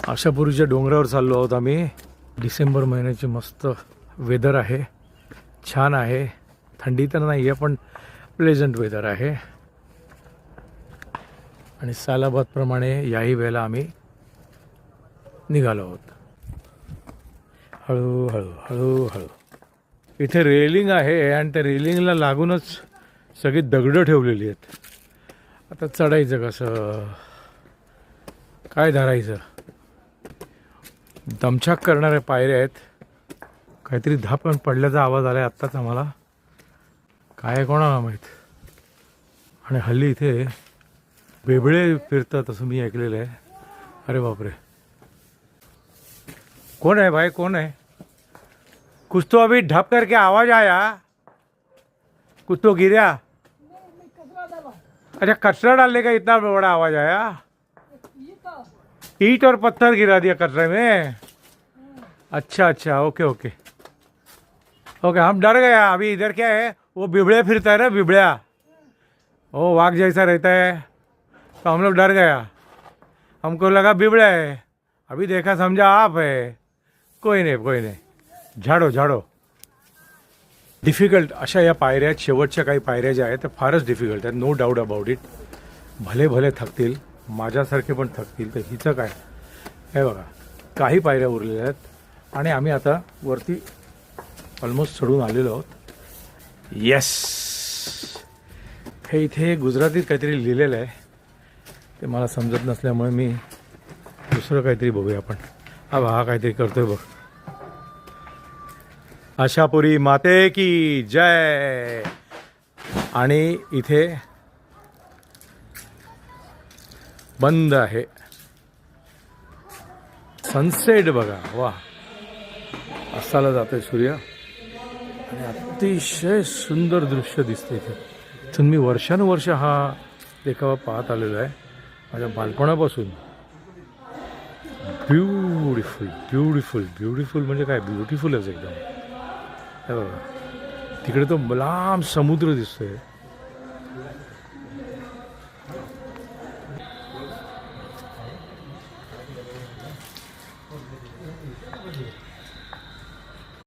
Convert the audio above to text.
आशापुरीच्या डोंगरावर चाललो आहोत आम्ही. डिसेंबर महिन्याची मस्त वेदर आहे, छान आहे. थंडी तर नाही आहे पण प्लेझंट वेदर आहे. आणि सालाबादप्रमाणे याही वेळेला आम्ही निघालो आहोत. हळूहळू हळूहळू. इथे रेलिंग आहे आणि त्या रेलिंगला लागूनच सगळी दगडं ठेवलेली आहेत. आता चढायचं कसं, काय धरायचं. दमछाक करणाऱ्या पायऱ्या आहेत. काहीतरी धापण पडल्याचा आवाज आला आहे आत्ताच आम्हाला, काय कोणाला माहीत. आणि हल्ली इथे बेबळे फिरतात असं मी ऐकलेलं आहे. अरे बापरे, कौन है भाई, कौन है? कुछ तो अभी ढप करके आवाज आया, कुछ तो गिरा. अच्छा, कचरा डालने का इतना बड़ा आवाज आया. ईंट और पत्थर गिरा दिया कचरे में. अच्छा अच्छा, ओके ओके ओके. हम डर गया. अभी इधर क्या है, वो बिबड़े फिरता है ना, बिबड़िया, वो वाघ जैसा रहता है, तो हम लोग डर गया. हमको लगा बिबड़ा है. अभी देखा समझा आप है. कोई नहीं कोई नहीं, झाडो झाडो. डिफिकल्ट अशा या पायऱ्या आहेत. शेवटच्या काही पायऱ्या ज्या आहेत त्या फारच डिफिकल्ट आहेत, नो डाऊट अबाउट इट. भले भले थकतील, माझ्यासारखे पण थकतील. तर हिचं काय, हे बघा काही पायऱ्या उरलेल्या आहेत आणि आम्ही आता वरती ऑलमोस्ट चढून आलेलो आहोत. येस, हे इथे गुजरातीत काहीतरी लिहिलेलं आहे, ते मला समजत नसल्यामुळे मी दुसरं काहीतरी बघूया आपण. हा काहीतरी करतोय बघ. आशापुरी माते की जय. आणि इथे बंद आहे. सनसेट बघा, वा, असाला जातोय सूर्य आणि अतिशय सुंदर दृश्य दिसतंय इथे. इथून मी वर्षानुवर्ष हा देखावा पाहत आलेलो आहे माझ्या बालपणापासून. ब्युटिफुल ब्युटिफुल ब्युटिफुल म्हणजे काय, ब्युटिफुलच एकदम. हे बघा, तिकडे तो लांब समुद्र दिसतोय.